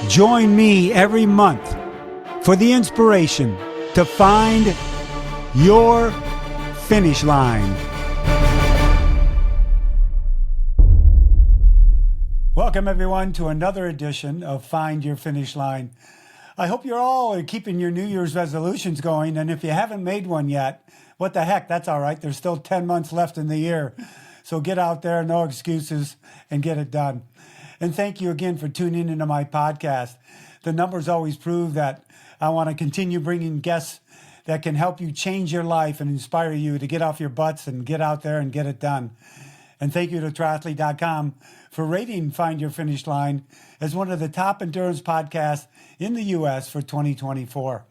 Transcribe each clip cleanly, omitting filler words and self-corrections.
Join me every month for the inspiration to find your finish line. Welcome everyone to another edition of Find Your Finish Line. I hope you're all keeping your New Year's resolutions going, and if you haven't made one yet, what the heck, that's all right. There's still 10 months left in the year. So get out there, no excuses, and get it done. And thank you again for tuning into my podcast. The numbers always prove that I want to continue bringing guests that can help you change your life and inspire you to get off your butts and get out there and get it done. And thank you to triathlete.com for rating Find Your Finish Line as one of the top endurance podcasts in the U.S. for 2024.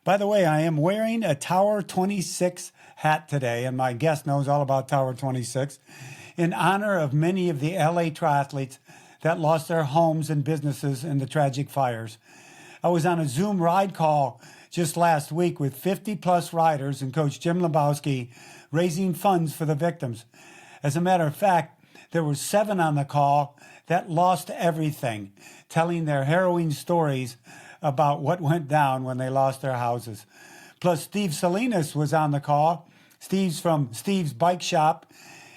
By the way, I am wearing a Tower 26 hat today, and my guest knows all about Tower 26, in honor of many of the LA triathletes that lost their homes and businesses in the tragic fires. I was on a Zoom ride call just last week with 50-plus riders and Coach Jim Lebowski raising funds for the victims. As a matter of fact, there were 7 on the call that lost everything, telling their harrowing stories about what went down when they lost their houses. Plus, Steve Salinas was on the call. Steve's from Steve's Bike Shop.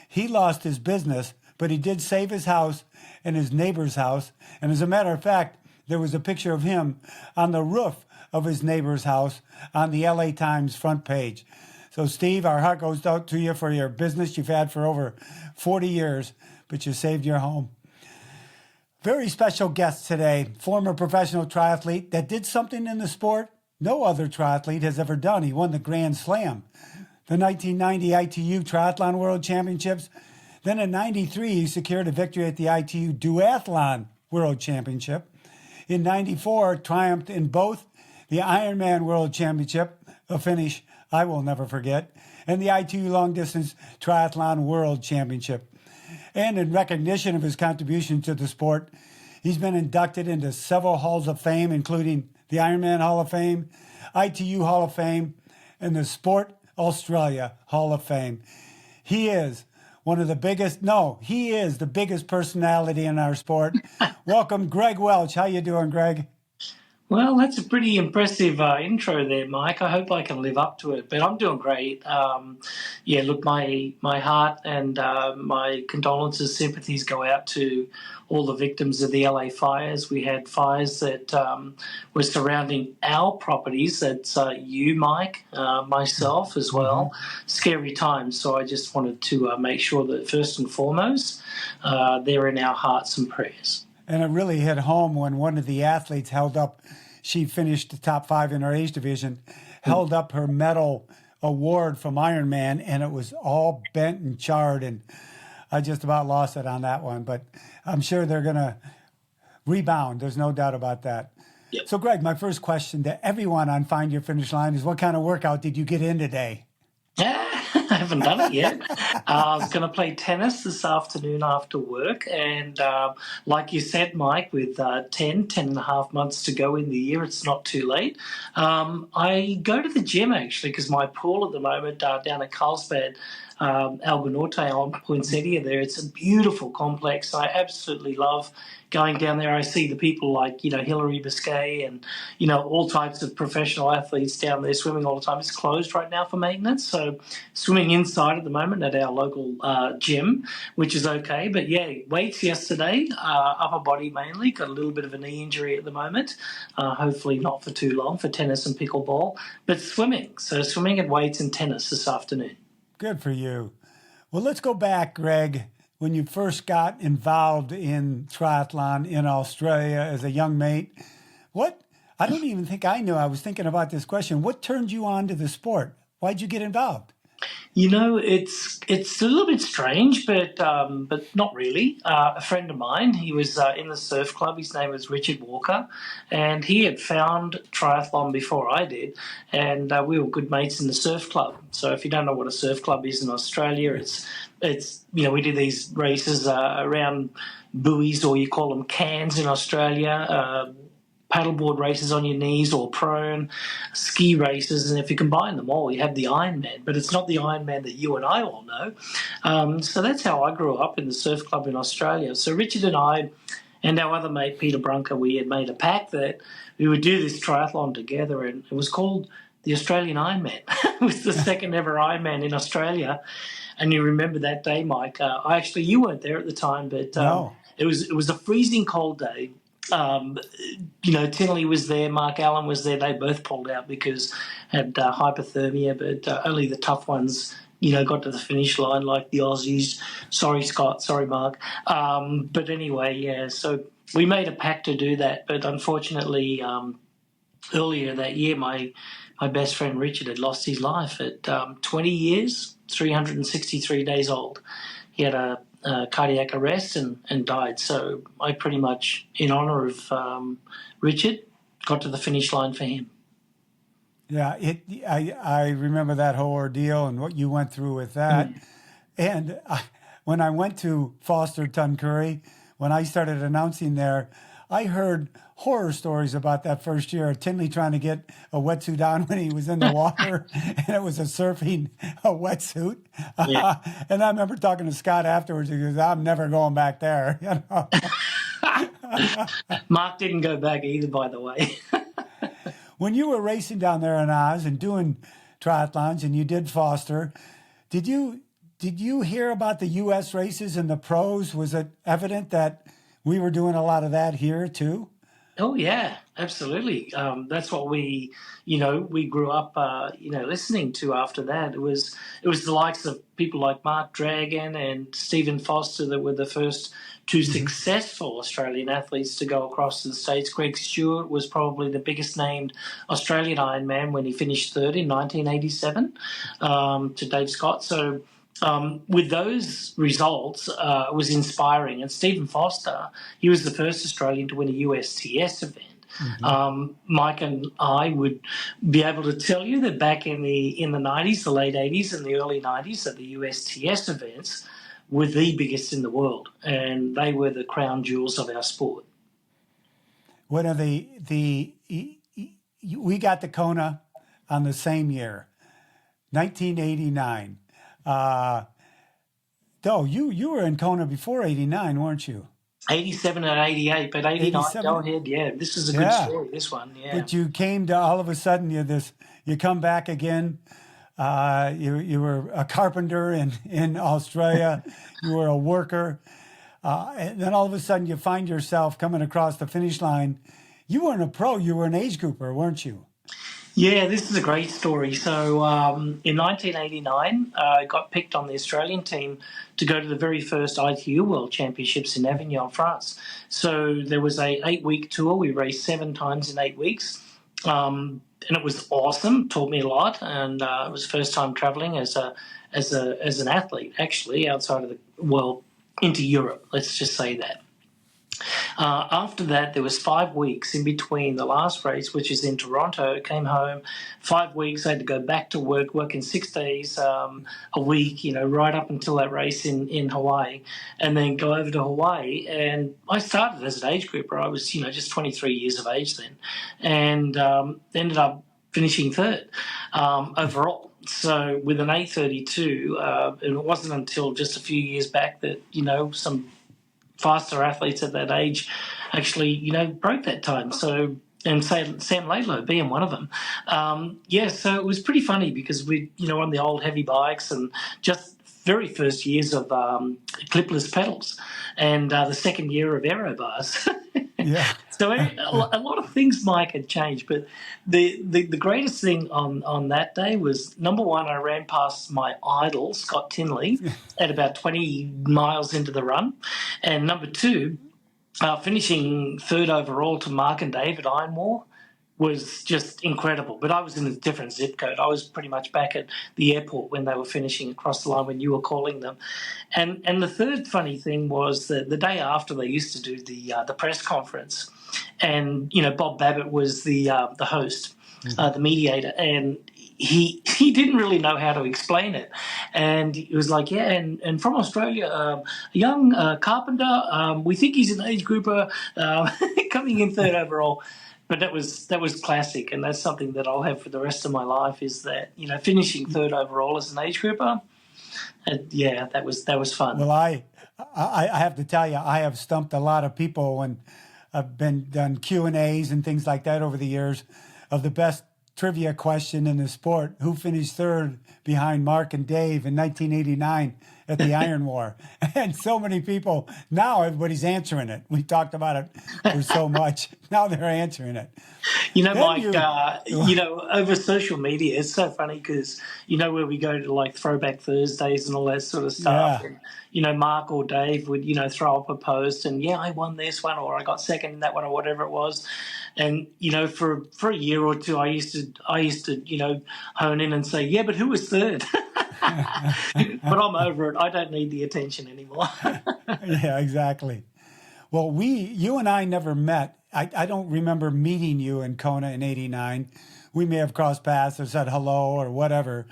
He lost his business, but he did save his house and his neighbor's house. And as a matter of fact, there was a picture of him on the roof of his neighbor's house on the LA Times front page. So, Steve, our heart goes out to you for your business you've had for over 40 years, but you saved your home. Very special guest today, former professional triathlete that did something in the sport no other triathlete has ever done. He won the Grand Slam, the 1990 ITU Triathlon World Championships. Then in 93, he secured a victory at the ITU Triathlon World Championship. In 94, triumphed in both the IRONMAN World Championship, a finish I will never forget, and the ITU Long Distance Triathlon World Championship. And in recognition of his contribution to the sport, he's been inducted into several halls of fame, including the Ironman Hall of Fame, ITU Hall of Fame, and the Sport Australia Hall of Fame. He is the biggest personality in our sport. Welcome, Greg Welch. How you doing, Greg? Well, that's a pretty impressive intro there, Mike. I hope I can live up to it, but I'm doing great. Look, my heart and my condolences, sympathies go out to all the victims of the LA fires. We had fires that were surrounding our properties. That's you, Mike, myself as well. Scary times. So I just wanted to make sure that first and foremost, they're in our hearts and prayers. And it really hit home when one of the athletes she finished the top 5 in her age division, held up her medal award from Ironman, and it was all bent and charred, and I just about lost it on that one. But I'm sure they're going to rebound. There's no doubt about that. Yep. So, Greg, my first question to everyone on Find Your Finish Line is, what kind of workout did you get in today? I haven't done it yet. I was going to play tennis this afternoon after work. And like you said, Mike, with 10 and a half months to go in the year, it's not too late. I go to the gym, actually, because my pool at the moment down at Carlsbad, Alba Norte on Poinsettia there, it's a beautiful complex. I absolutely love going down there. I see the people like, Hilary Biscay and, all types of professional athletes down there swimming all the time. It's closed right now for maintenance. So swimming inside at the moment at our local gym, which is okay. But yeah, weights yesterday, upper body mainly, got a little bit of a knee injury at the moment. Hopefully not for too long for tennis and pickleball, but swimming. So swimming and weights and tennis this afternoon. Good for you. Well, let's go back, Greg, when you first got involved in triathlon in Australia as a young mate. I don't even think I knew. I was thinking about this question. What turned you on to the sport? Why'd you get involved? It's a little bit strange, but not really. A friend of mine, he was in the surf club. His name was Richard Walker, and he had found triathlon before I did, and we were good mates in the surf club. So if you don't know what a surf club is in Australia, it's we do these races around buoys, or you call them cans in Australia. Paddleboard races on your knees or prone, ski races, and if you combine them all, you have the Ironman. But it's not the Ironman that you and I all know. So that's how I grew up in the surf club in Australia. So Richard and I and our other mate, Peter Brunker, we had made a pact that we would do this triathlon together, and it was called the Australian Ironman. It was the second ever Ironman in Australia. And you remember that day, Mike. You weren't there at the time, but No. it was a freezing cold day. Tinley was there, Mark Allen was there. They both pulled out because had hypothermia, but only the tough ones, got to the finish line, like the Aussies. Sorry, Scott. Sorry, Mark. But anyway, yeah. So we made a pact to do that, but unfortunately, earlier that year, my best friend Richard had lost his life at 20 years, 363 days old. He had a cardiac arrest and died. So I pretty much, in honour of Richard, got to the finish line for him. Yeah, I remember that whole ordeal and what you went through with that. And when I went to Foster Tuncurry, when I started announcing there, I heard horror stories about that first year of Tinley trying to get a wetsuit on when he was in the water, and it was a wetsuit. Yeah. And I remember talking to Scott afterwards. He goes, "I'm never going back there." Mark didn't go back either, by the way. When you were racing down there in Oz and doing triathlons, and you did Foster, did you hear about the U.S. races and the pros? Was it evident that we were doing a lot of that here too? Oh yeah, absolutely. That's what we grew up, listening to. After that, it was the likes of people like Mark Dragon and Stephen Foster that were the first two successful Australian athletes to go across to the States. Greg Stewart was probably the biggest named Australian Ironman when he finished third in 1987 to Dave Scott. So with those results, it was inspiring. And Stephen Foster, he was the first Australian to win a USTS event. Mike and I would be able to tell you that back in the 90s, the late 80s and the early 90s, that the USTS events were the biggest in the world, and they were the crown jewels of our sport. One of we got to Kona on the same year, 1989. You were in Kona before 89, weren't you? 87 and 88, but 89, 87. Go ahead, yeah. This is a good story, this one, yeah. But you came to, all of a sudden, you come back again. You were a carpenter in Australia. You were a worker. And then all of a sudden you find yourself coming across the finish line. You weren't a pro, you were an age grouper, weren't you? Yeah, this is a great story. So in 1989, I got picked on the Australian team to go to the very first ITU World Championships in Avignon, France. So there was a 8-week tour. We raced 7 times in 8 weeks. And it was awesome, taught me a lot. And it was the first time traveling as an athlete, actually, outside of the world into Europe. Let's just say that. After that, there was 5 weeks in between the last race, which is in Toronto. Came home, 5 weeks. I had to go back to working 6 days a week, right up until that race in Hawaii, and then go over to Hawaii. And I started as an age grouper. I was, just 23 years of age then, and ended up finishing third overall. So with an 8:32, and it wasn't until just a few years back that some faster athletes at that age actually, broke that time. So, and Sam Laidlow being one of them. So it was pretty funny because we, on the old heavy bikes and just very first years of clipless pedals and the second year of aero bars. Yeah. So a lot of things, Mike, had changed, but the greatest thing on that day was, number one, I ran past my idol, Scott Tinley, at about 20 miles into the run, and number two, finishing third overall to Mark and David Ironmore was just incredible. But I was in a different zip code. I was pretty much back at the airport when they were finishing across the line when you were calling them. And the third funny thing was that the day after, they used to do the press conference, and Bob Babbitt was the host, the mediator, and he didn't really know how to explain it. And he was like, yeah, and from Australia, a young carpenter, we think he's an age grouper, coming in third overall. But that was classic, and that's something that I'll have for the rest of my life, is that, finishing third overall as an age grouper. That was fun. Well, I have to tell you, I have stumped a lot of people when I've been done Q&As and things like that over the years of the best trivia question in the sport: who finished third behind Mark and Dave in 1989 at the Iron War? And so many people, now everybody's answering it. We talked about it for so much. Now they're answering it. You know, Then Mike, over social media, it's so funny because, where we go to like Throwback Thursdays and all that sort of stuff. Yeah. And, Mark or Dave would, throw up a post and, I won this one or I got second in that one or whatever it was. And, for a year or two, I used to, hone in and say, yeah, but who was third? But I'm over it. I don't need the attention anymore. Yeah, exactly. Well, you and I never met. I don't remember meeting you in Kona in '89. We may have crossed paths or said hello or whatever.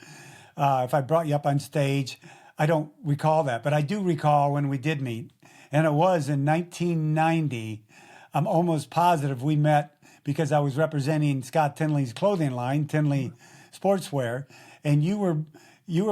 If I brought you up on stage, I don't recall that. But I do recall when we did meet. And it was in 1990. I'm almost positive we met because I was representing Scott Tinley's clothing line, Tinley Sportswear. And you were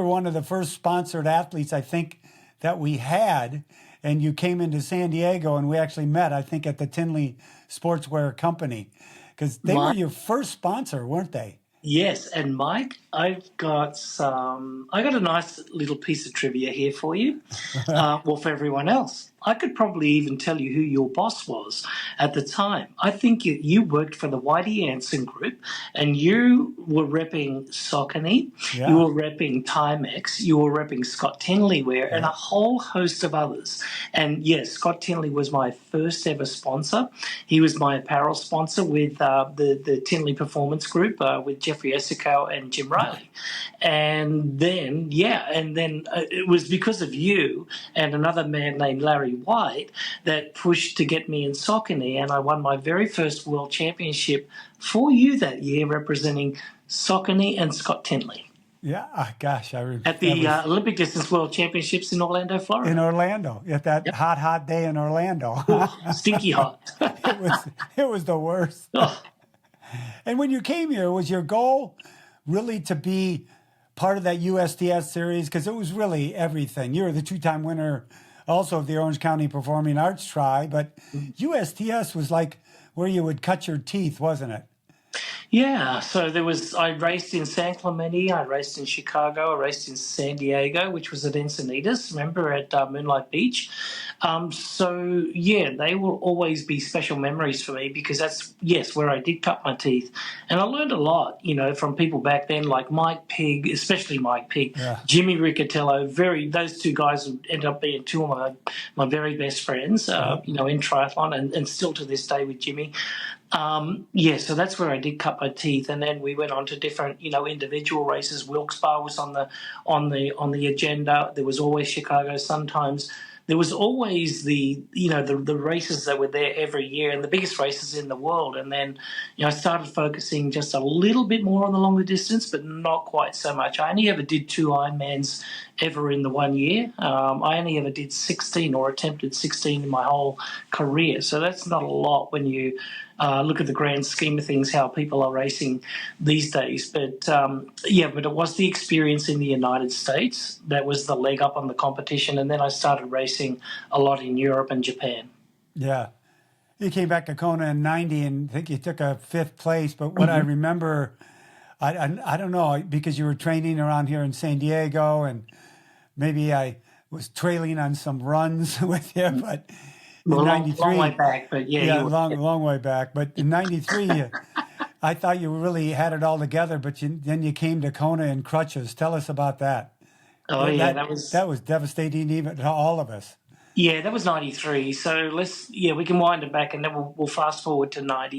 one of the first sponsored athletes, I think, that we had. And you came into San Diego, and we actually met, I think, at the Tinley Sportswear Company, because they were your first sponsor, weren't they? Yes, and Mike, I got a nice little piece of trivia here for you. Well, for everyone else, I could probably even tell you who your boss was at the time. I think you worked for the Whitey Anson Group, and you were repping Saucony, you were repping Timex, you were repping Scott Tinley Wear, and a whole host of others. And yes, Scott Tinley was my first ever sponsor. He was my apparel sponsor with the Tinley Performance Group with Jeffrey Essicow and Jim Riley. And then it was because of you and another man named Larry White that pushed to get me in Saucony, and I won my very first World Championship for you that year, representing Saucony and Scott Tinley. Yeah, gosh, I remember. At the Olympic Distance World Championships in Orlando, Florida. In Orlando, at that hot day in Orlando. Stinky hot. It was the worst. Oh. And when you came here, was your goal really to be part of that USTS series? Because it was really everything. You were the two-time winner also of the Orange County Performing Arts Tri, but USTS was like where you would cut your teeth, wasn't it? Yeah, so I raced in San Clemente, I raced in Chicago, I raced in San Diego, which was at Encinitas, remember, at Moonlight Beach. They will always be special memories for me because that's, where I did cut my teeth. And I learned a lot, from people back then like Mike Pigg, especially Mike Pigg, Jimmy Riccatello, those two guys ended up being two of my very best friends, in triathlon and still to this day with Jimmy. So that's where I did cut my teeth, and then we went on to different, individual races. Wilkes-Barre was on the agenda. There was always Chicago. Sometimes there was always the races that were there every year, and the biggest races in the world. And then, I started focusing just a little bit more on the longer distance, but not quite so much. I only ever did 2 Ironmans ever in the 1 year. I only ever did 16 or attempted 16 in my whole career. So that's not a lot when you look at the grand scheme of things, how people are racing these days. But it was the experience in the United States that was the leg up on the competition. And then I started racing a lot in Europe and Japan. Yeah. You came back to Kona in '90, and I think you took a 5th place. But what I remember, I don't know, because you were training around here in San Diego, and maybe I was trailing on some runs with you, but in '93, long way back, but long way back. But in '93, I thought you really had it all together, but then you came to Kona in crutches. Tell us about that. Oh, that was devastating even to all of us. Yeah, that was '93. So we can wind it back, and then we'll fast forward to '90.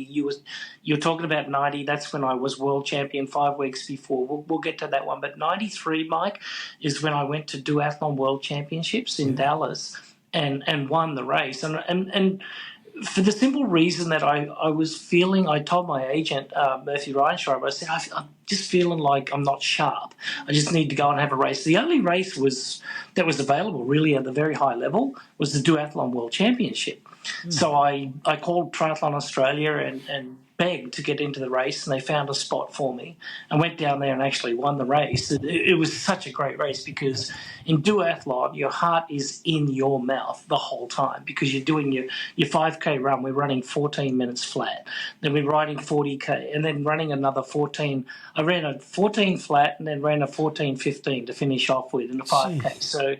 You're talking about '90. That's when I was world champion 5 weeks before. We'll get to that one. But '93, Mike, is when I went to Duathlon World Championships in Dallas and won the race. And for the simple reason that I was feeling, I told my agent, Murphy Reinschreiber, I said, just feeling like I'm not sharp. I just need to go and have a race. The only race that was available really at the very high level was the Duathlon World Championship. So I called Triathlon Australia and begged to get into the race, and they found a spot for me and went down there and actually won the race. It was such a great race because in duathlon, your heart is in your mouth the whole time because you're doing your 5K run. We're running 14 minutes flat. Then we're riding 40K and then running another 14. I ran a 14 flat and then ran a 14:15 to finish off with in a 5K. So,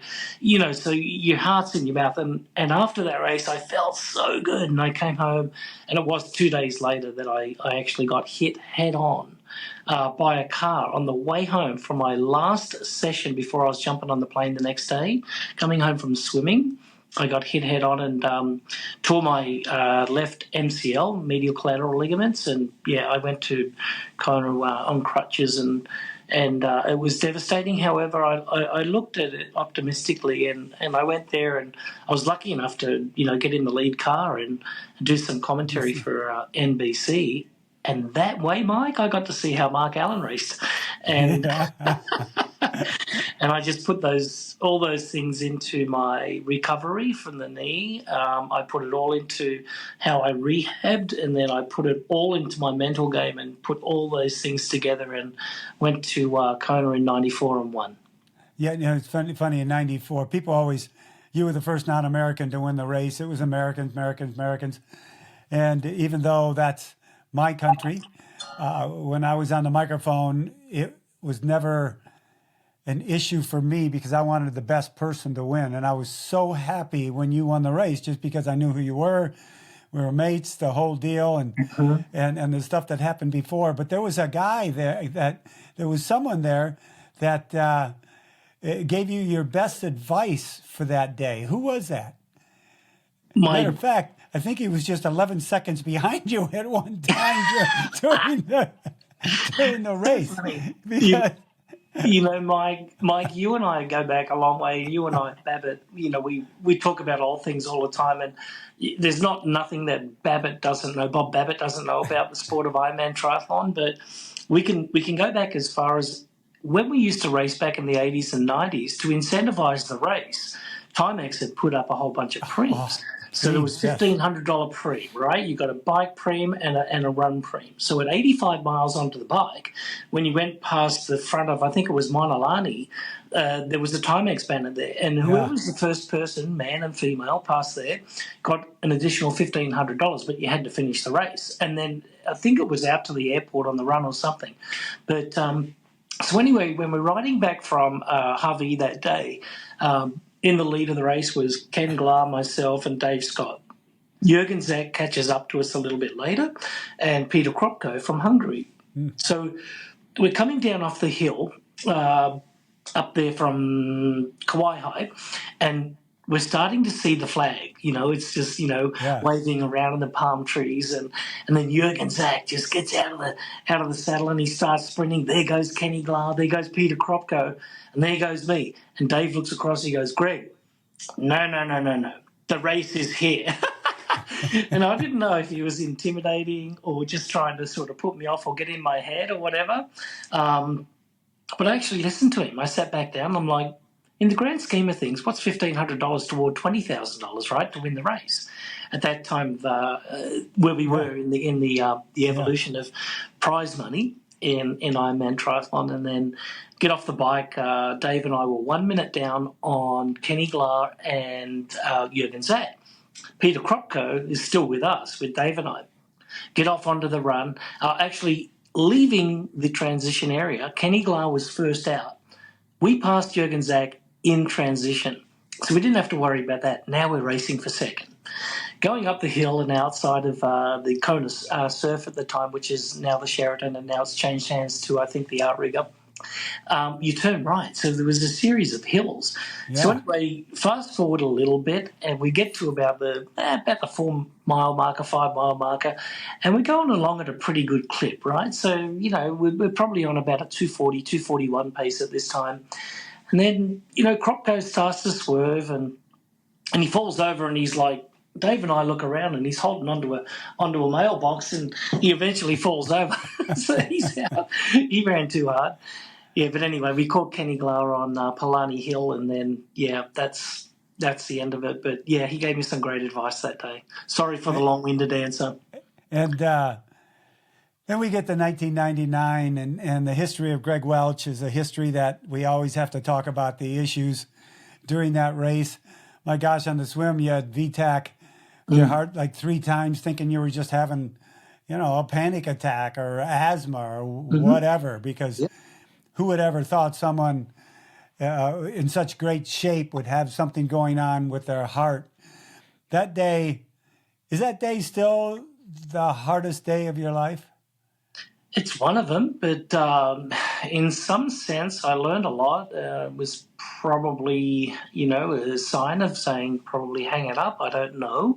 so your heart's in your mouth. And after that race, I felt so good. And I came home, and it was 2 days later that I actually got hit head on by a car on the way home from my last session before I was jumping on the plane the next day. Coming home from swimming, I got hit head on and tore my left MCL, medial collateral ligaments, and I went to Kona on crutches and it was devastating. However, I looked at it optimistically and I went there and I was lucky enough to, get in the lead car and do some commentary for NBC. And that way, Mike, I got to see how Mark Allen raced. And and I just put all those things into my recovery from the knee. I put it all into how I rehabbed, and then I put it all into my mental game and put all those things together and went to Kona in 94 and won. Yeah, it's funny in 94. People always, you were the first non-American to win the race. It was Americans. And even though that's my country, when I was on the microphone, it was never an issue for me because I wanted the best person to win. And I was so happy when you won the race just because I knew who you were. We were mates, the whole deal, and the stuff that happened before. But there was a guy there there was someone there that gave you your best advice for that day. Who was that? Matter of fact, I think he was just 11 seconds behind you at one time during the race. Mike, you and I go back a long way. You and I, Babbitt, we talk about old things all the time, and there's nothing that Bob Babbitt doesn't know about the sport of Ironman triathlon. But we can go back as far as when we used to race back in the 80s and 90s to incentivize the race. Timex had put up a whole bunch of preems. So there was $1,500 preem, right? You got a bike preem and a run preem. So at 85 miles onto the bike, when you went past the front of, I think it was Monolani, there was a Timex banner there. And whoever was the first person, man and female, past there, got an additional $1,500, but you had to finish the race. And then I think it was out to the airport on the run or something. But so anyway, when we're riding back from Harvey that day, in the lead of the race was Ken Glar, myself, and Dave Scott. Jürgen Zak catches up to us a little bit later, and Peter Kropko from Hungary. So we're coming down off the hill up there from Kauai, and we're starting to see the flag. It's just, waving around in the palm trees. And then Jürgen Zak just gets out of the saddle and he starts sprinting. There goes Kenny Glar. There goes Peter Kropko. And there goes me. And Dave looks across. He goes, Greg, no. The race is here. And I didn't know if he was intimidating or just trying to sort of put me off or get in my head or whatever. But I actually listened to him. I sat back down. I'm like, in the grand scheme of things, what's $1,500 toward $20,000, right, to win the race? At that time, where we were in the evolution of prize money in Ironman triathlon, and then get off the bike. Dave and I were 1 minute down on Kenny Glar and Jürgen Zak. Peter Kropko is still with us, with Dave and I. Get off onto the run. Actually, leaving the transition area, Kenny Glar was first out. We passed Jürgen Zak in transition. So we didn't have to worry about that. Now we're racing for second. Going up the hill and outside of the Kona Surf at the time, which is now the Sheraton, and now it's changed hands to, I think, the Outrigger, you turn right. So there was a series of hills. So anyway, fast forward a little bit, and we get to about the 4 mile marker, 5 mile marker, and we're going along at a pretty good clip, right? So, we're probably on about a 240, 241 pace at this time. And then, Kropko starts to swerve and he falls over and he's like, Dave and I look around and he's holding onto a mailbox and he eventually falls over. So he's out. He ran too hard. Yeah, but anyway, we caught Kenny Glower on Palani Hill, and then, that's the end of it. But, yeah, he gave me some great advice that day. Sorry for the long-winded answer. And then we get to 1999, and the history of Greg Welch is a history that we always have to talk about the issues during that race. My gosh, on the swim, you had VTAC, your heart like 3 times, thinking you were just having, a panic attack or asthma or whatever, because who would ever thought someone in such great shape would have something going on with their heart? That day, is that day still the hardest day of your life? It's one of them, but in some sense, I learned a lot. It was probably, a sign of saying probably hang it up. I don't know.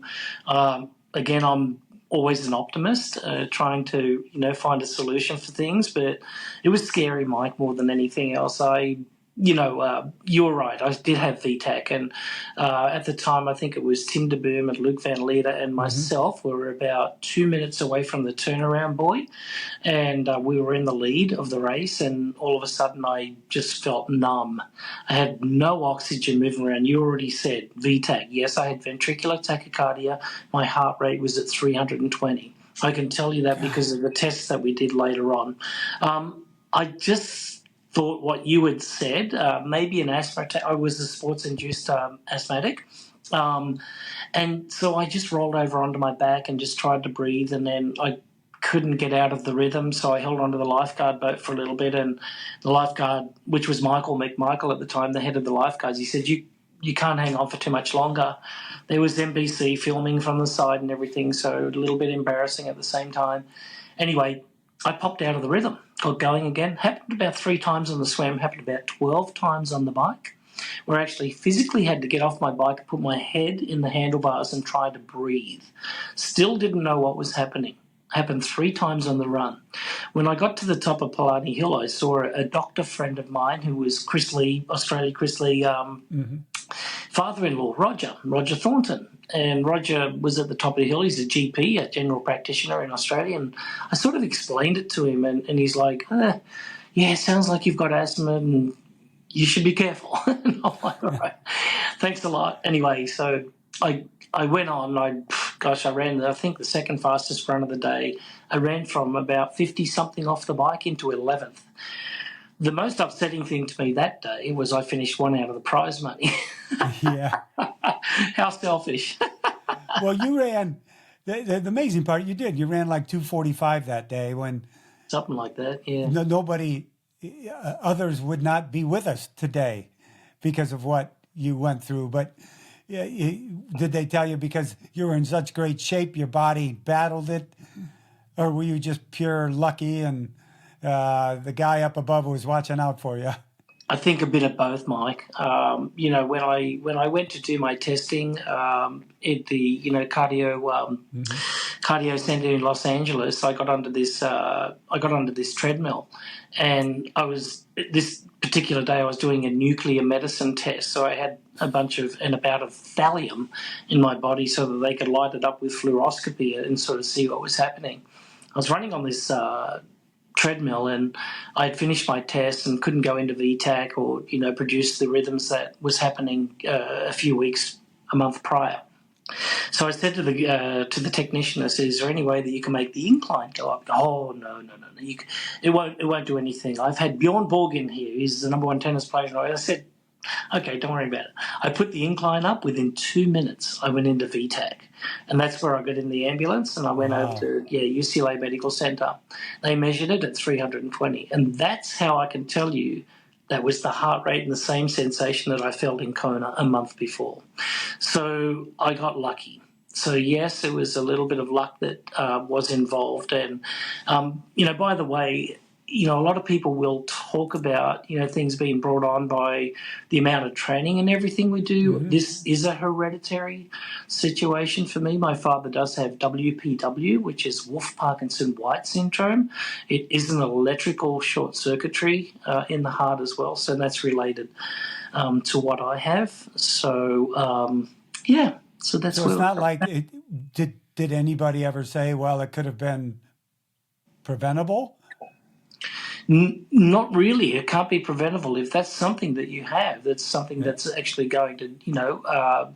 Again, I'm always an optimist, trying to, find a solution for things. But it was scary, Mike, more than anything else. You were right. I did have VTAC, and at the time, I think it was Tim de Boom and Luke Van Leer and myself were about 2 minutes away from the turnaround buoy, and we were in the lead of the race, and all of a sudden, I just felt numb. I had no oxygen moving around. You already said VTAC. Yes, I had ventricular tachycardia. My heart rate was at 320. I can tell you that because of the tests that we did later on. I just thought what you had said, maybe an asthma attack. I was a sports-induced asthmatic. And so I just rolled over onto my back and just tried to breathe, and then I couldn't get out of the rhythm, so I held onto the lifeguard boat for a little bit, and the lifeguard, which was Michael McMichael at the time, the head of the lifeguards, he said, you can't hang on for too much longer. There was NBC filming from the side and everything, so a little bit embarrassing at the same time. Anyway, I popped out of the rhythm, got going again. Happened about 3 times on the swim, happened about 12 times on the bike, where I actually physically had to get off my bike and put my head in the handlebars and try to breathe. Still didn't know what was happening. Happened 3 times on the run. When I got to the top of Palani Hill, I saw a doctor friend of mine who was Chris Lee, father-in-law, Roger Thornton. And Roger was at the top of the hill. He's a GP, a general practitioner in Australia. And I sort of explained it to him, and he's like, sounds like you've got asthma and you should be careful. And I'm like, all right, thanks a lot. Anyway, so I went on. I ran, I think, the second fastest run of the day. I ran from about 50-something off the bike into 11th. The most upsetting thing to me that day was I finished 1 out of the prize money. Yeah. How selfish. Well, you ran, the amazing part, you ran like 2:45 that day when... Something like that, yeah. Nobody, others would not be with us today because of what you went through. But did they tell you because you were in such great shape, your body battled it? Or were you just pure lucky and the guy up above was watching out for you? I think a bit of both, Mike. When I went to do my testing at the cardio center in Los Angeles, I got onto this treadmill, and this particular day I was doing a nuclear medicine test, so I had a bout of thallium in my body so that they could light it up with fluoroscopy and sort of see what was happening. I was running on this treadmill, and I had finished my test and couldn't go into VTAC or produce the rhythms that was happening a month prior. So I said to the technician, I said, "Is there any way that you can make the incline go up?" "Oh, no. It won't do anything. I've had Bjorn Borg in here. He's the number 1 tennis player." I said, "Okay, don't worry about it." I put the incline up. Within 2 minutes, I went into VTAC. And that's where I got in the ambulance, and I went over to UCLA Medical Center. They measured it at 320. And that's how I can tell you that was the heart rate and the same sensation that I felt in Kona a month before. So I got lucky. So, yes, it was a little bit of luck that was involved. And, by the way, a lot of people will talk about, things being brought on by the amount of training and everything we do. Mm-hmm. This is a hereditary situation for me. My father does have WPW, which is Wolff-Parkinson-White syndrome. It is an electrical short circuitry in the heart as well, so that's related to what I have. So, So that's So it's where not like it, did anybody ever say, well, it could have been preventable? Not really. It can't be preventable. If that's something that you have, that's something Yeah. that's actually going to,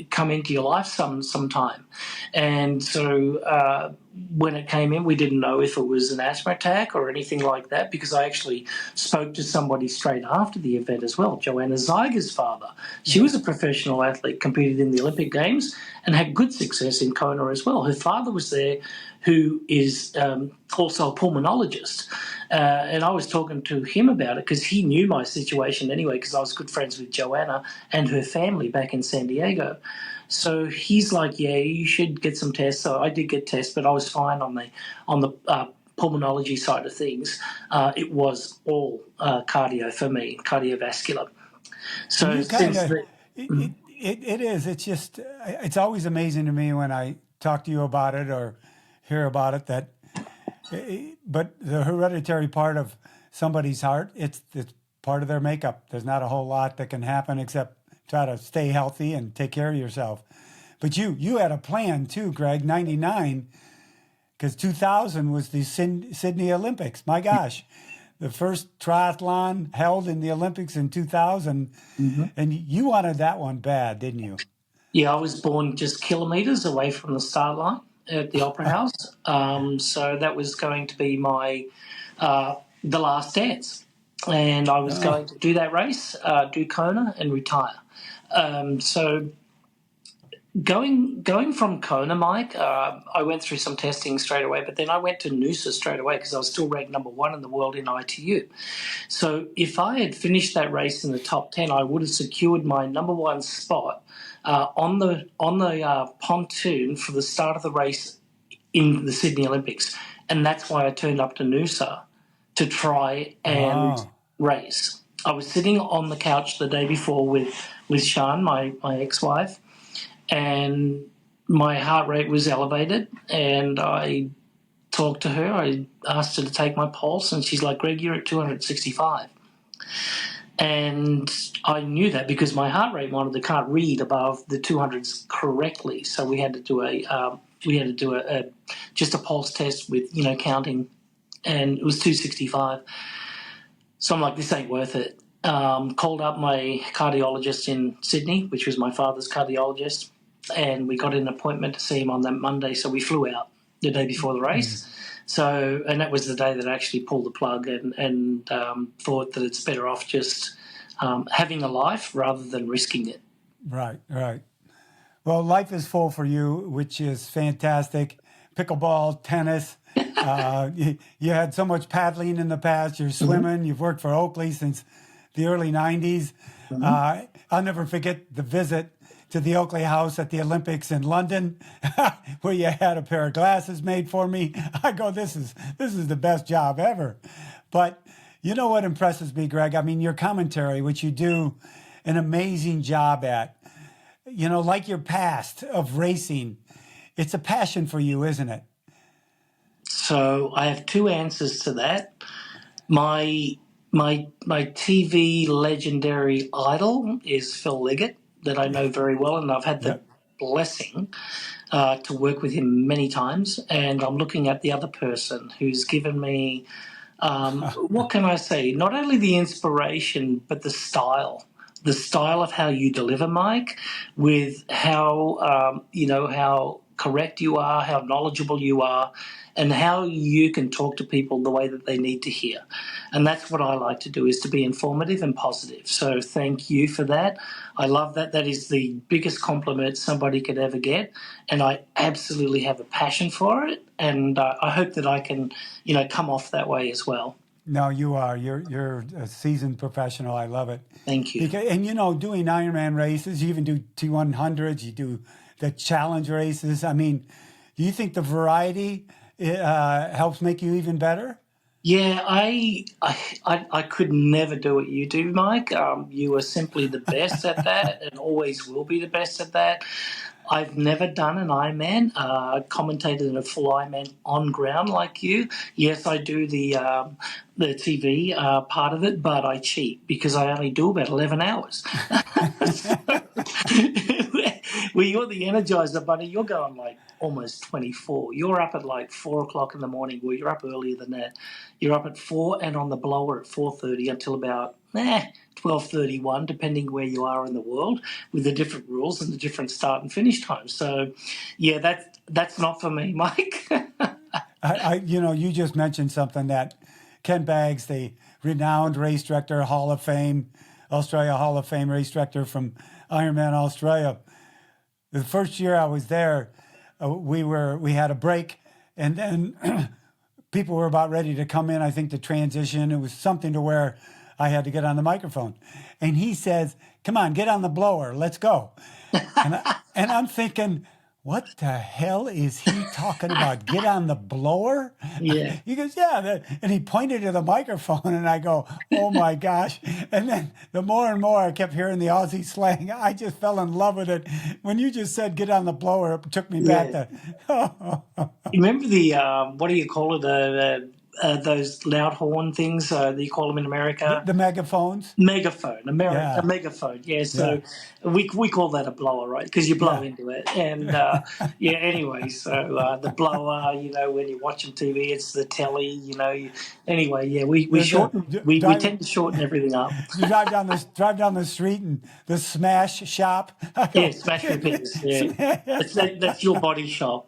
come into your life sometime. And so when it came in, we didn't know if it was an asthma attack or anything like that, because I actually spoke to somebody straight after the event as well, Joanna Zeiger's father. She was a professional athlete, competed in the Olympic Games and had good success in Kona as well. Her father was there, who is also a pulmonologist. And I was talking to him about it because he knew my situation anyway, because I was good friends with Joanna and her family back in San Diego. So he's like, yeah, you should get some tests. So I did get tests, but I was fine on the pulmonology side of things. It was all cardio for me, cardiovascular. And So you kind since of, the, it is. It's just, it's always amazing to me when I talk to you about it or hear about it that, but the hereditary part of somebody's heart, it's part of their makeup. There's not a whole lot that can happen except try to stay healthy and take care of yourself. But you had a plan too, Greg, 99, because 2000 was the Sydney Olympics. My gosh. The first triathlon held in the Olympics in 2000. And you wanted that one bad, didn't you? Yeah, I was born just kilometres away from the start line at the Opera House. So that was going to be my the last dance. And I was Oh, going to do that race, do Kona and retire. So going from Kona, Mike, I went through some testing straight away, but then I went to Noosa straight away because I was still ranked number 1 in the world in ITU. So if I had finished that race in the top 10, I would have secured my number 1 spot on the pontoon for the start of the race in the Sydney Olympics. And that's why I turned up to Noosa to try and oh, race. I was sitting on the couch the day before with Sean, my ex-wife, and my heart rate was elevated, and I talked to her. I asked her to take my pulse, and she's like, Greg, you're at 265. And I knew that because my heart rate monitor can't read above the 200s correctly. So we had to do just a pulse test with counting, and it was 265. So I'm like, this ain't worth it. Called up my cardiologist in Sydney, which was my father's cardiologist, and we got an appointment to see him on that Monday. So we flew out the day before the race. So, and that was the day that I actually pulled the plug and thought that it's better off just having a life rather than risking it. right, right. Well, life is full for you, which is fantastic. Pickleball, tennis. You had so much paddling in the past. You're swimming. You've worked for Oakley since the early 90s. I'll never forget the visit to the Oakley house at the Olympics in London, where you had a pair of glasses made for me. I go, this is the best job ever. But you know what impresses me, Greg? I mean, your commentary, which you do an amazing job at, like your past of racing, it's a passion for you, isn't it? So I have two answers to that. My TV legendary idol is Phil Liggett, that I know very well, and I've had the Yep. blessing to work with him many times. And I'm looking at the other person who's given me, what can I say? Not only the inspiration, but the style. The style of how you deliver, Mike, with how how correct you are, how knowledgeable you are, and how you can talk to people the way that they need to hear. And that's what I like to do, is to be informative and positive. So thank you for that. I love that. That is the biggest compliment somebody could ever get, and I absolutely have a passion for it. And I hope that I can, come off that way as well. No, you are. You're a seasoned professional. I love it. Thank you. And doing Ironman races, you even do T100s. You do the challenge races. I mean, do you think the variety helps make you even better? Yeah, I could never do what you do, Mike. You are simply the best at that, and always will be the best at that. I've never done an Ironman, commentated in a full Ironman on ground like you. Yes, I do the TV part of it, but I cheat because I only do about 11 hours. So, Well, you're the Energizer Bunny. You're going like almost 24. You're up at like 4 o'clock in the morning. Well, you're up earlier than that. You're up at 4 and on the blower at 4:30 until about 12:31, depending where you are in the world, with the different rules and the different start and finish times. So, yeah, that's not for me, Mike. You just mentioned something that Ken Baggs, the renowned race director, Hall of Fame, Australia Hall of Fame race director from Ironman Australia. The first year I was there, we had a break, and then people were about ready to come in. I think to transition. It was something to where I had to get on the microphone, and he says, "Come on, get on the blower, let's go." And I'm thinking, what the hell is he talking about? Get on the blower? Yeah. He goes, yeah. And he pointed to the microphone, and I go, oh my gosh. And then the more and more I kept hearing the Aussie slang, I just fell in love with it. When you just said get on the blower, it took me back to. You remember the, what do you call it, those loud horn things that you call them in America? The megaphones? Megaphone, Yeah. a megaphone, yeah. So we call that a blower, right? Because you blow into it, and Anyway, so the blower, when you're watching TV, it's the telly, Anyway, yeah, we tend to shorten everything up. You drive down the street and the smash shop. Yeah, smash repairs. Yeah, that's your body shop.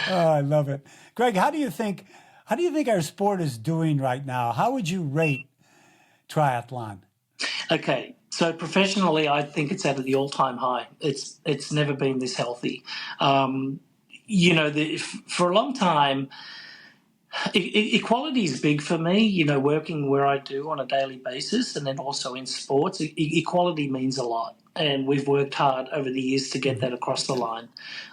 Oh, I love it, Greg. How do you think our sport is doing right now? How would you rate triathlon? Okay, so professionally, I think it's at the all-time high. It's never been this healthy. For a long time, equality is big for me. Working where I do on a daily basis, and then also in sports, equality means a lot. And we've worked hard over the years to get that across the line.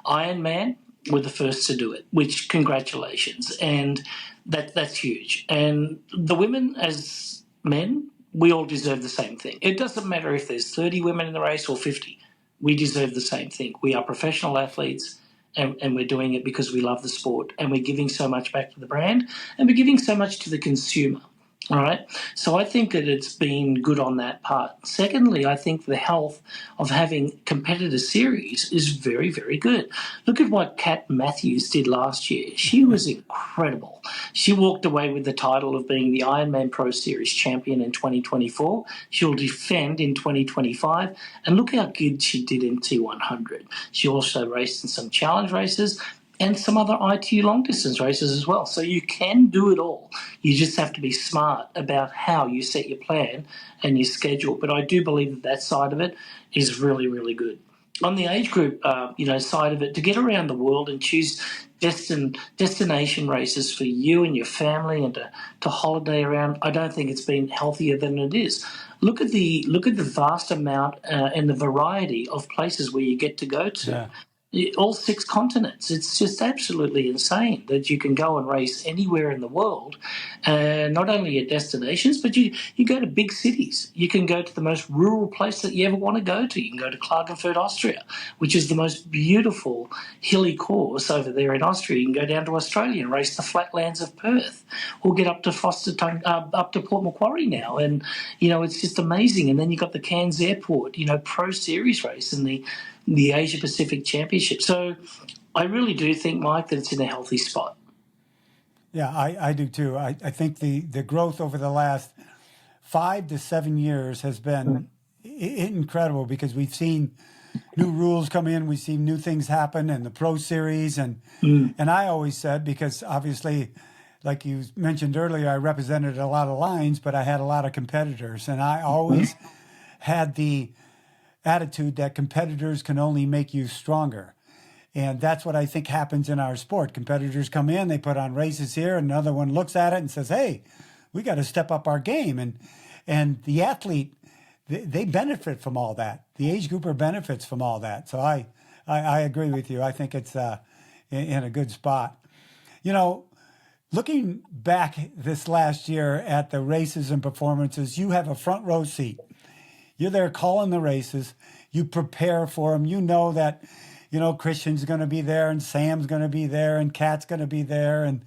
Ironman were the first to do it, which congratulations, and that's huge. And the women as men, we all deserve the same thing. It doesn't matter if there's 30 women in the race or 50. We deserve the same thing. We are professional athletes, and we're doing it because we love the sport, and we're giving so much back to the brand, and we're giving so much to the consumer. All right. So I think that it's been good on that part. Secondly, I think the health of having competitor series is very, very good. Look at what Kat Matthews did last year. She was incredible. She walked away with the title of being the Ironman Pro Series champion in 2024. She'll defend in 2025. And look how good she did in T100. She also raced in some challenge races and some other ITU long-distance races as well. So you can do it all. You just have to be smart about how you set your plan and your schedule. But I do believe that side of it is really, really good. On the age group, side of it, to get around the world and choose destination races for you and your family and to holiday around, I don't think it's been healthier than it is. Look at the vast amount and the variety of places where you get to go to. Yeah. All 6 continents. It's just absolutely insane that you can go and race anywhere in the world, and not only at destinations, but you go to big cities. You can go to the most rural place that you ever want to go to. You can go to Klagenfurt, Austria, which is the most beautiful hilly course over there in Austria. You can go down to Australia and race the flatlands of Perth, or get up to up to Port Macquarie now, and it's just amazing. And then you've got the Cairns Airport, Pro Series race and the Asia Pacific Championship. So I really do think, Mike, that it's in a healthy spot. Yeah, I do too. I think the growth over the last 5 to 7 years has been incredible, because we've seen new rules come in, we've seen new things happen, and the Pro Series, and I always said, because obviously, like you mentioned earlier, I represented a lot of lines, but I had a lot of competitors, and I always had the attitude that competitors can only make you stronger. And that's what I think happens in our sport. Competitors come in, they put on races here, and another one looks at it and says, hey, we got to step up our game. And the athlete, they benefit from all that. The age grouper benefits from all that. So I agree with you. I think it's in a good spot. Looking back this last year at the races and performances, you have a front row seat. You're there calling the races. You prepare for them. You know that, Christian's going to be there, and Sam's going to be there, and Kat's going to be there, and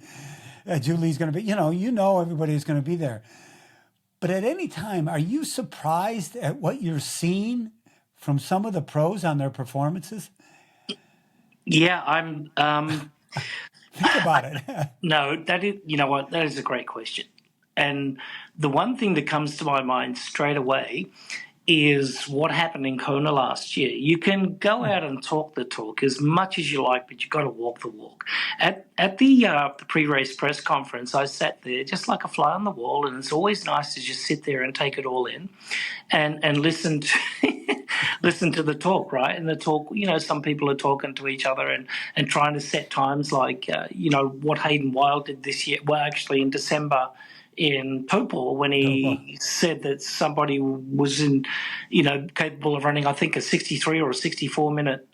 Julie's going to be, everybody's going to be there. But at any time, are you surprised at what you're seeing from some of the pros on their performances? Yeah, I'm. Think about it. No, that is. You know what? That is a great question. And the one thing that comes to my mind straight away is what happened in Kona last year. You can go out and talk the talk as much as you like, but you've got to walk the walk. At the pre-race press conference, I sat there just like a fly on the wall, and it's always nice to just sit there and take it all in, and listen to listen to the talk, right? And the talk, some people are talking to each other and trying to set times like, what Hayden Wilde did this year. Well, actually, in December in Topol when he said that somebody was capable of running, I think, a 63 or a 64 minute,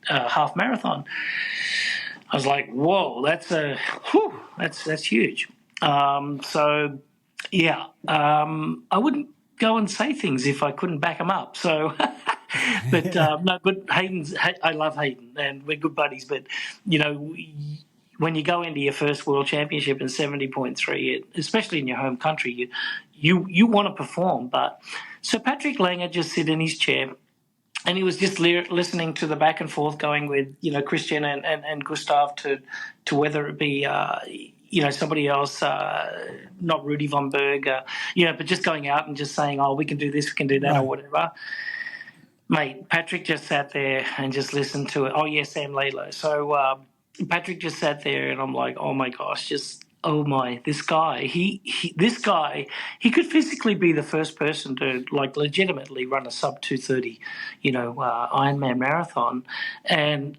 half marathon. I was like, whoa, that's huge. So yeah, I wouldn't go and say things if I couldn't back them up. So, but no, but I love Hayden and we're good buddies, but when you go into your first World Championship in 70.3, especially in your home country, you want to perform. But so Patrick Langer just sit in his chair, and he was just listening to the back and forth going with Christian and Gustav to whether it be somebody else, not Rudy von Berg, but just going out and just saying, oh, we can do this, we can do that, or whatever. Mate, Patrick just sat there and just listened to it. Oh, yeah, Sam Lalo. So Patrick just sat there, and I'm like, oh my gosh, this guy, he could physically be the first person to legitimately run a sub 2:30, Ironman marathon, and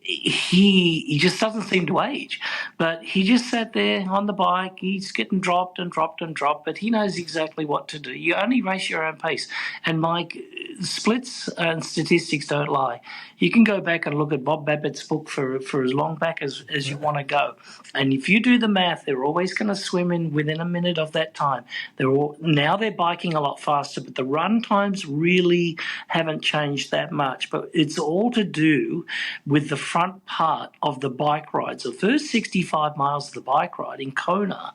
he just doesn't seem to age. But he just sat there on the bike. He's getting dropped and dropped and dropped, but he knows exactly what to do. You only race your own pace. And Mike, splits and statistics don't lie. You can go back and look at Bob Babbitt's book for as long back as you want to go. And if you do the math, they're always going to swim in within a minute of that time. Now they're biking a lot faster, but the run times really haven't changed that much. But it's all to do with the front part of the bike ride. So the first 65 miles of the bike ride in Kona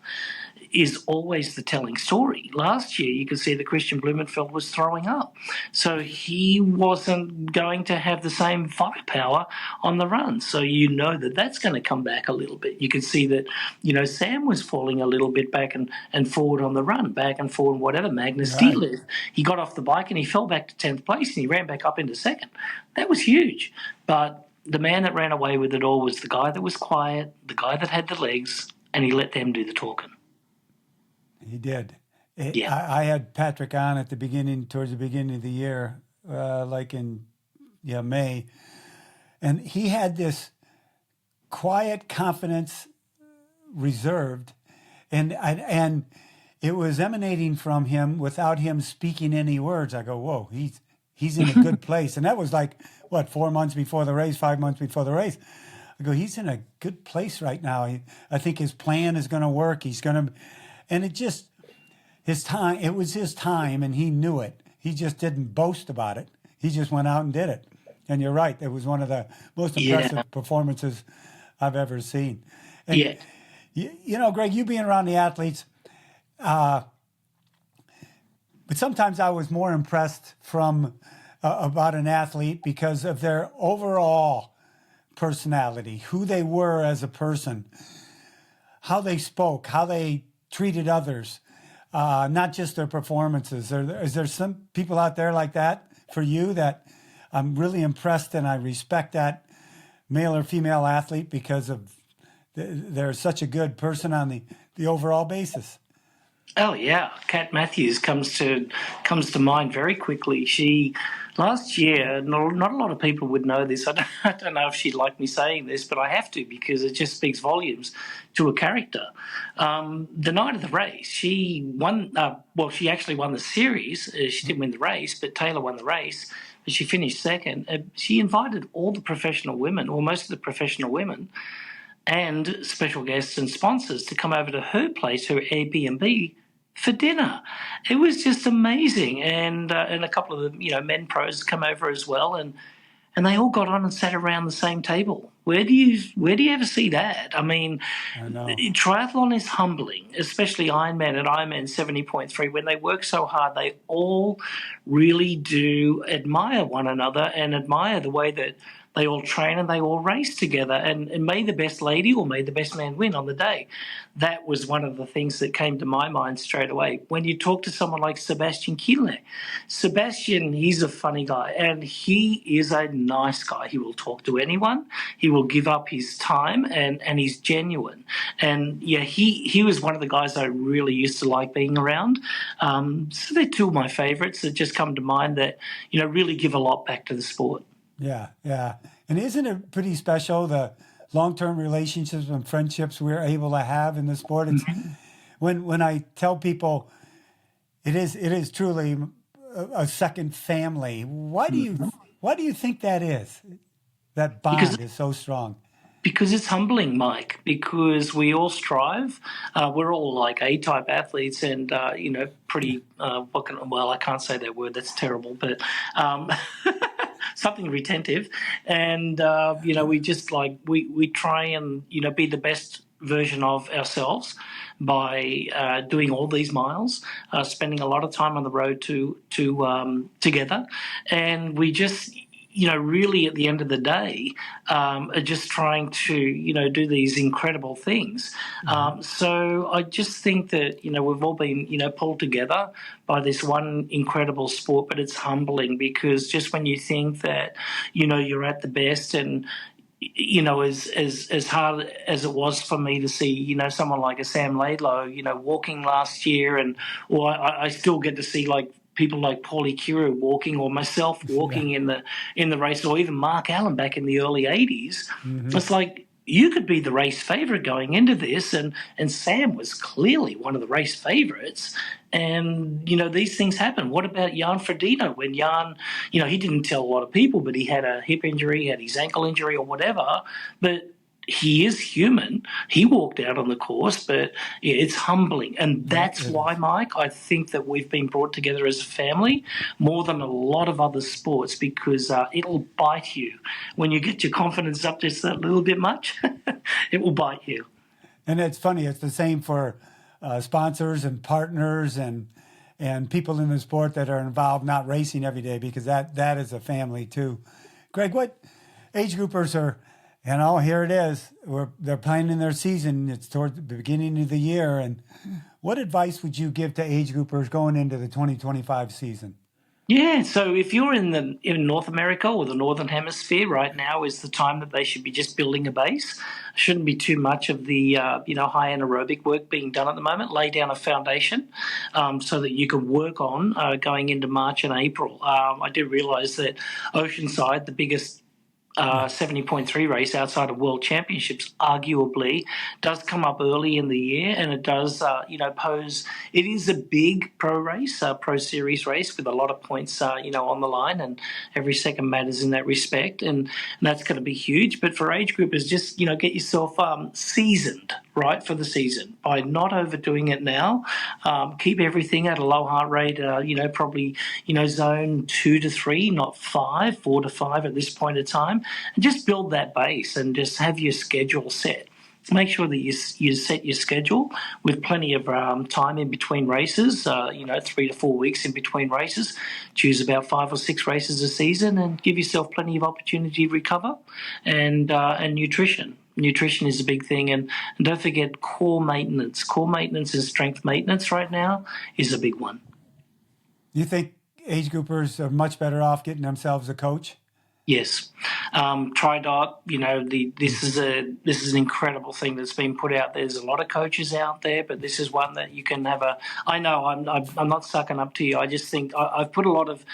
is always the telling story. Last year, you could see that Christian Blumenfeld was throwing up. So he wasn't going to have the same firepower on the run. So that's going to come back a little bit. You could see that, Sam was falling a little bit back and forward on the run, back and forward, whatever. Magnus Stieler, he got off the bike and he fell back to 10th place and he ran back up into second. That was huge. But the man that ran away with it all was the guy that was quiet, the guy that had the legs, and he let them do the talking. He did. Yeah. I had Patrick on towards the beginning of the year, like in May, and he had this quiet confidence, reserved, and it was emanating from him without him speaking any words. I go, whoa, he's in a good place, and that was like 4 months before the race, 5 months before the race. I go, he's in a good place right now. I think his plan is going to work. He's going to. And it was his time, and he knew it. He just didn't boast about it. He just went out and did it. And you're right. It was one of the most impressive performances I've ever seen. And, Greg, you being around the athletes, but sometimes I was more impressed about an athlete because of their overall personality, who they were as a person, how they spoke, how they treated others, not just their performances. Is there some people out there like that for you that I'm really impressed and I respect that male or female athlete because of they're such a good person on the overall basis? Oh yeah, Kat Matthews comes to mind very quickly. She last year, not a lot of people would know this. I don't know if she'd like me saying this, but I have to because it just speaks volumes to a character. The night of the race, she won. She actually won the series. She didn't win the race, but Taylor won the race. But she finished second. She invited all the professional women, or most of the professional women, and special guests and sponsors to come over to her place, her Airbnb, for dinner. It was just amazing, and a couple of the men pros come over as well, and they all got on and sat around the same table. Where do you ever see that? I mean, I know. triathlon is humbling, especially Ironman and Ironman 70.3. When they work so hard, they all really do admire one another and admire the way that they all train and they all race together. And may the best lady or may the best man win on the day. That was one of the things that came to my mind straight away. When you talk to someone like Sebastian Kienle, Sebastian, he's a funny guy and he is a nice guy. He will talk to anyone. He will give up his time and he's genuine. And yeah, he was one of the guys I really used to like being around. So they're two of my favorites that just come to mind that, really give a lot back to the sport. Yeah, yeah. And isn't it pretty special, the long-term relationships and friendships we're able to have in the sport? It's when I tell people it is truly a second family. Why do you think that is? That bond is so strong. Because it's humbling, Mike, because we all strive. We're all like A-type athletes and, pretty, I can't say that word, that's terrible, but something retentive. And, we just we try and, be the best version of ourselves by doing all these miles, spending a lot of time on the road together. And we just, really at the end of the day, are just trying to, do these incredible things. So I just think that, we've all been, pulled together by this one incredible sport, but it's humbling because just when you think that, you're at the best and, as hard as it was for me to see, someone like a Sam Laidlow, walking last year or I still get to see people like Paulie Kiro walking or myself walking in the race or even Mark Allen back in the early 80s. It's like you could be the race favorite going into this and Sam was clearly one of the race favorites. And, these things happen. What about Jan Frodeno? When Jan, he didn't tell a lot of people, but he had a hip injury, he had his ankle injury or whatever. But he is human. He walked out on the course, but it's humbling. And that's why, Mike, I think that we've been brought together as a family more than a lot of other sports because it'll bite you. When you get your confidence up just that little bit much, it will bite you. And it's funny. It's the same for sponsors and partners and people in the sport that are involved, not racing every day, because that is a family too. Greg, what age groupers are, here it is. They're planning their season. It's toward the beginning of the year. And what advice would you give to age groupers going into the 2025 season? Yeah, so if you're in North America or the Northern Hemisphere, right now is the time that they should be just building a base. Shouldn't be too much of the high anaerobic work being done at the moment. Lay down a foundation so that you can work on going into March and April. I do realise that Oceanside, the biggest 70.3 race outside of World Championships arguably does come up early in the year, and it does pose, it is a big pro race, pro series race with a lot of points on the line, and every second matters in that respect, and that's going to be huge. But for age groupers, just get yourself seasoned right for the season by not overdoing it now. Keep everything at a low heart rate, probably zone 2 to 3, not 5, 4 to 5 at this point in time. And just build that base and just have your schedule set. Make sure that you set your schedule with plenty of time in between races, 3 to 4 weeks in between races. Choose about 5 or 6 races a season and give yourself plenty of opportunity to recover. And nutrition. Nutrition is a big thing. And don't forget core maintenance. Core maintenance and strength maintenance right now is a big one. You think age groupers are much better off getting themselves a coach? Yes. TriDot, this is an incredible thing that's been put out. There's a lot of coaches out there, but this is one that you can have I know I'm not sucking up to you. I just think I've put a lot of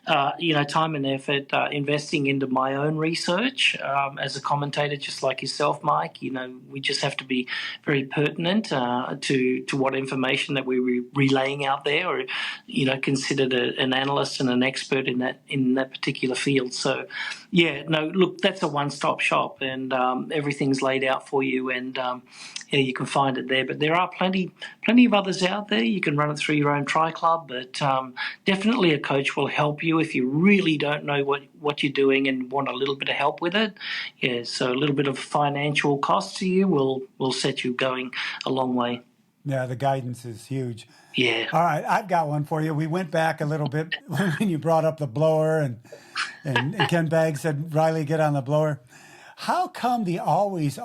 time and effort investing into my own research as a commentator, just like yourself, Mike. We just have to be very pertinent to what information that we're relaying out there, or considered an analyst and an expert in that particular field. So yeah, no, look, that's a one-stop shop, and everything's laid out for you, and yeah, you can find it there. But there are plenty of others out there. You can run it through your own tri club, but definitely a coach will help you if you really don't know what you're doing and want a little bit of help with it. Yeah, so a little bit of financial cost to you will set you going a long way. Yeah, the guidance is huge. Yeah. All right, I've got one for you. We went back a little bit when you brought up the blower, and Ken Bagg said, Riley, get on the blower. How come the Aussies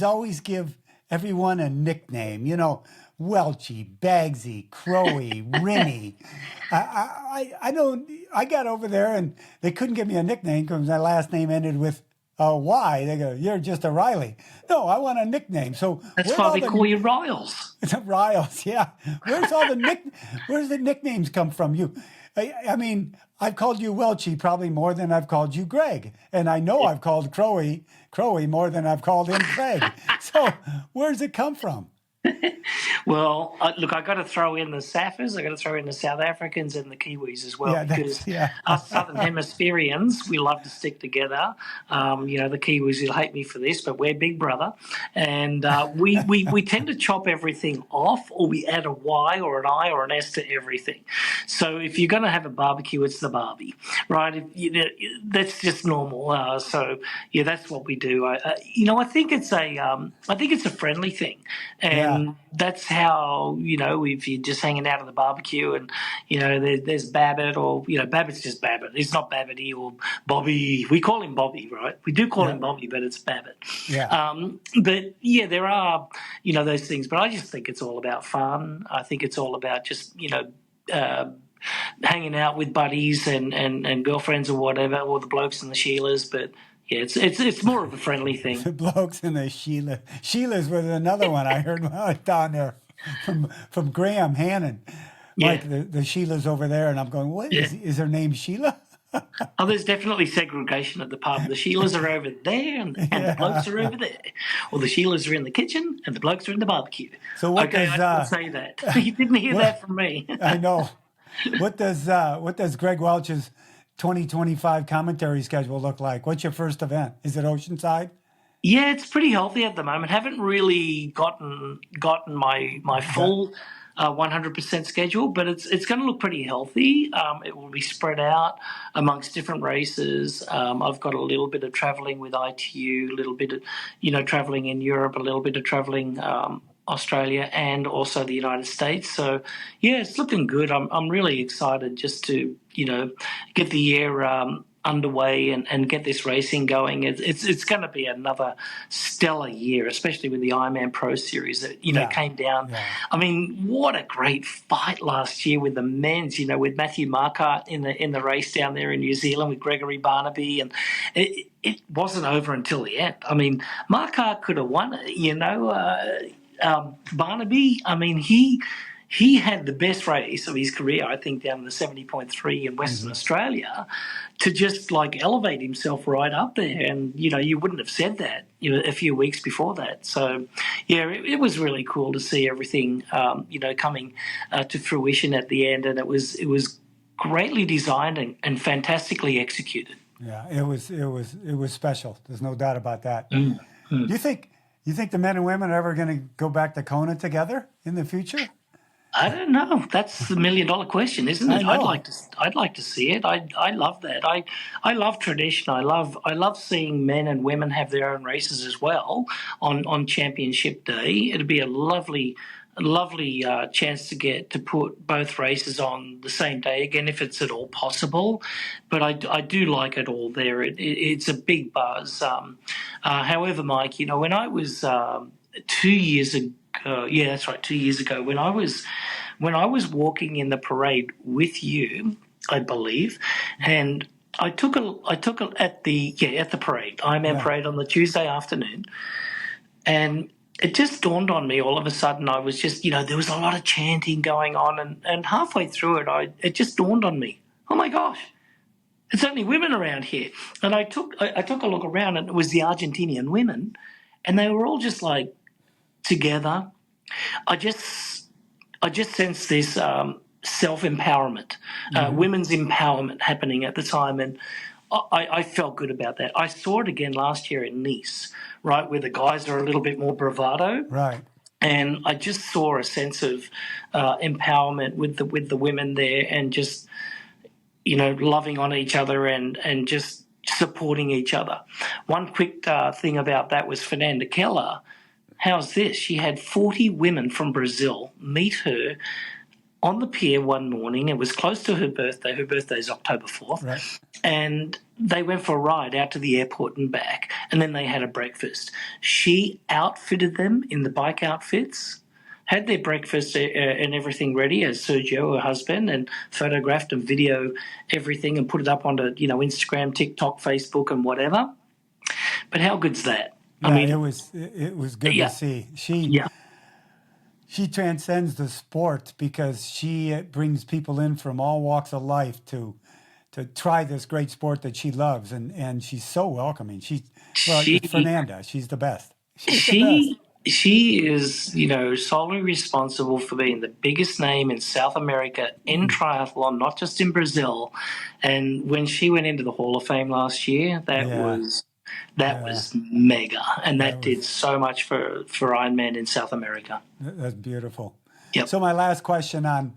always give everyone a nickname? You know, Welchy, Bagsy, Crowy, Rinny. I got over there and they couldn't give me a nickname because my last name ended with a Y. They go, you're just a Riley. No, I want a nickname. So that's why they call you Riles. Riles, yeah. Where's the nicknames come from? I mean, I've called you Welchy probably more than I've called you Greg. And I know I've called Crowy more than I've called him Craig. So where's it come from? Well, look, I got to throw in the Saffers, I got to throw in the South Africans and the Kiwis as well, because us Southern Hemispherians, we love to stick together. You know, the Kiwis will hate me for this, but we're big brother, and we tend to chop everything off, or we add a Y or an I or an S to everything. So if you're going to have a barbecue, it's the Barbie, right? That's just normal. So yeah, that's what we do. I think it's a friendly thing, and that's how, you know, if you're just hanging out at the barbecue and, you know, there's Babbitt, or, you know, Babbitt's just Babbitt. It's not Babbitty or Bobby. We call him Bobby, right? We do call him Bobby, but it's Babbitt. Yeah. But, yeah, there are, you know, those things. But I just think it's all about fun. I think it's all about just, you know, hanging out with buddies and girlfriends or whatever, or the blokes and the Sheilas. But yeah, it's more of a friendly thing. The blokes and the Sheila. Sheila's was another one I heard when I was down there from Graham Hannon. Like the Sheila's over there, and I'm going, what is her name Sheila? Oh, there's definitely segregation at the pub. The Sheilas are over there, and the blokes are over there. Or the Sheilas are in the kitchen, and the blokes are in the barbecue. So what does I didn't say that. You didn't hear that from me. I know. What does Greg Welch's 2025 commentary schedule look like? What's your first event? Is it Oceanside? Yeah, it's pretty healthy at the moment. Haven't really gotten my full 100% schedule, but it's going to look pretty healthy. It will be spread out amongst different races. I've got a little bit of traveling with ITU, a little bit of, you know, traveling in Europe, a little bit of traveling Australia, and also the United States. So yeah, it's looking good. I'm really excited just to, you know, get the year underway and get this racing going. It's going to be another stellar year, especially with the Ironman Pro Series that, you know, came down. Yeah. I mean, what a great fight last year with the men's, you know, with Matthew Marquardt in the race down there in New Zealand with Gregory Barnaby, and it wasn't over until the end. I mean, Marquardt could have won it, you know. Barnaby, I mean, he had the best race of his career, I think, down in the 70.3 in Western Australia, to just like elevate himself right up there. And, you know, you wouldn't have said that, you know, a few weeks before that. So, yeah, it was really cool to see everything, you know, coming to fruition at the end. And it was greatly designed and fantastically executed. Yeah, it was special. There's no doubt about that. Mm-hmm. You think the men and women are ever going to go back to Kona together in the future? I don't know. That's the $1 million question, isn't it? I'd like to see it. I love that. I love tradition. I love seeing men and women have their own races as well on Championship Day. It'd be a lovely chance to get to put both races on the same day again, if it's at all possible. But I do like it all there. It's a big buzz. However, Mike, you know, when I was 2 years ago, yeah, that's right, 2 years ago, when I was walking in the parade with you, I believe, and I took a at the parade, Ironman parade on the Tuesday afternoon, and it just dawned on me all of a sudden. I was just, you know, there was a lot of chanting going on, and halfway through it, it just dawned on me, oh my gosh, it's only women around here. And I took a look around, and it was the Argentinian women, and they were all just like together. I just sensed this self-empowerment, women's empowerment happening at the time. And I felt good about that. I saw it again last year in Nice, right, where the guys are a little bit more bravado. Right. And I just saw a sense of empowerment with the women there, and just, loving on each other and just supporting each other. One quick thing about that was Fernanda Keller. How's this? She had 40 women from Brazil meet her on the pier one morning. It was close to her birthday. Her birthday is October 4th. Right. And they went for a ride out to the airport and back, and then they had a breakfast. She outfitted them in the bike outfits, had their breakfast and everything ready as Sergio, her husband, and photographed and video everything and put it up onto, Instagram, TikTok, Facebook, and whatever. But how good's that? Yeah, I mean, it was good to see. She transcends the sport because she brings people in from all walks of life to try this great sport that she loves, and she's so welcoming. Fernanda, she's the best. She is, solely responsible for being the biggest name in South America in triathlon, not just in Brazil. And when she went into the Hall of Fame last year, that was mega, and that did so much for Ironman in South America. That's beautiful. Yep. So my last question on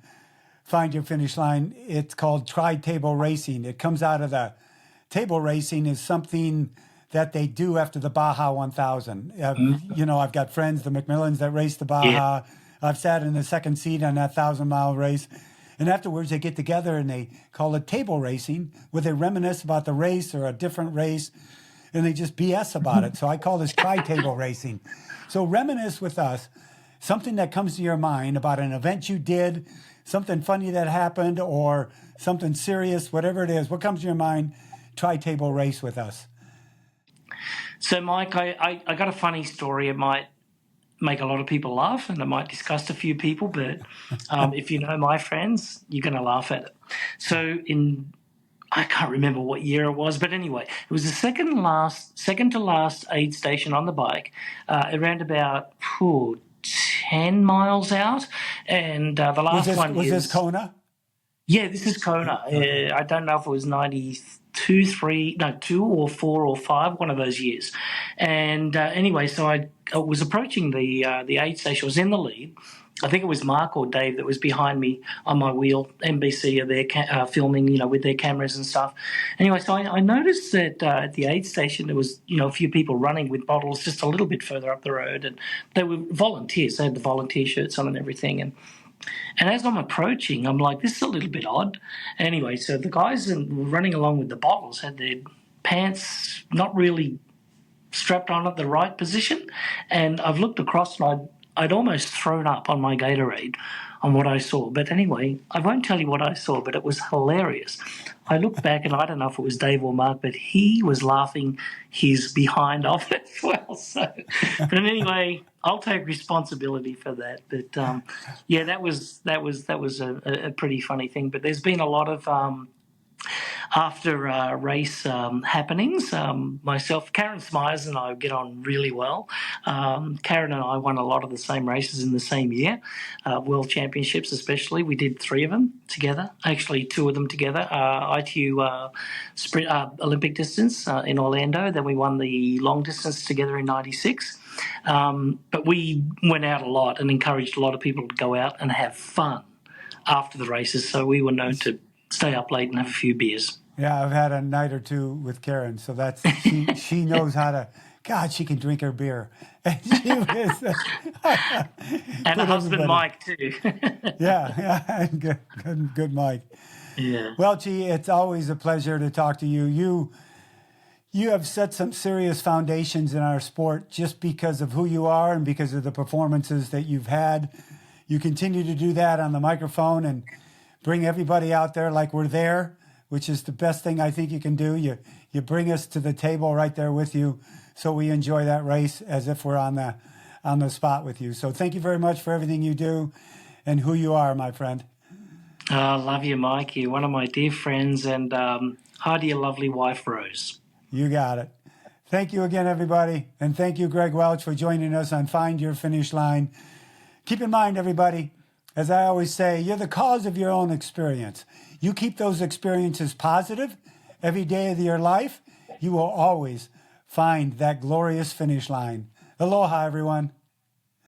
Find Your Finish Line, it's called tri-table racing. It comes out of the table racing is something that they do after the Baja 1000. I've got friends, the McMillans, that race the Baja. Yeah. I've sat in the second seat on that 1,000-mile race. And afterwards, they get together and they call it table racing, where they reminisce about the race or a different race, and they just BS about it. So I call this tri-table racing. So reminisce with us something that comes to your mind about an event you did, something funny that happened, or something serious, whatever it is. What comes to your mind? Tri-table race with us. So, Mike, I got a funny story. It might make a lot of people laugh, and it might disgust a few people, but if you know my friends, you're going to laugh at it. So I can't remember what year it was, but anyway, it was the second to last aid station on the bike, around about 10 miles out, and the last one was this Kona? Yeah, this is Kona. I don't know if it was 2 or 4 or 5, one of those years. And anyway, so I was approaching the aid station. I was in the lead. I think it was Mark or Dave that was behind me on my wheel. NBC are there filming, with their cameras and stuff. Anyway, so I noticed that at the aid station there was, a few people running with bottles just a little bit further up the road, and they were volunteers. They had the volunteer shirts on and everything. And as I'm approaching, I'm like, this is a little bit odd. Anyway, so the guys running along with the bottles had their pants not really strapped on at the right position, and I've looked across and I'd almost thrown up on my Gatorade on what I saw. But anyway, I won't tell you what I saw, but it was hilarious. I looked back, and I don't know if it was Dave or Mark, but he was laughing his behind off as well. So, but anyway, I'll take responsibility for that. But that was a pretty funny thing. But there's been a lot of after race happenings. Myself, Karen Smyers and I get on really well. Karen and I won a lot of the same races in the same year, World Championships especially. We did 3 of them together, actually 2 of them together. ITU sprint Olympic distance in Orlando. Then we won the long distance together in '96. But we went out a lot and encouraged a lot of people to go out and have fun after the races. So we were known to stay up late and have a few beers. Yeah, I've had a night or 2 with Karen, so that's she knows how to. God, she can drink her beer. And she was, and a husband, Mike, too. yeah, good Mike. Yeah. Well, G, it's always a pleasure to talk to you. You have set some serious foundations in our sport just because of who you are and because of the performances that you've had. You continue to do that on the microphone and bring everybody out there like we're there, which is the best thing I think you can do. You bring us to the table right there with you, so we enjoy that race as if we're on the spot with you. So thank you very much for everything you do and who you are, my friend. I love you, Mike. You're one of my dear friends, and hi to your lovely wife, Rose. You got it. Thank you again, everybody. And thank you, Greg Welch, for joining us on Find Your Finish Line. Keep in mind, everybody, As I always say, you're the cause of your own experience. You keep those experiences positive every day of your life, you will always find that glorious finish line. Aloha, everyone.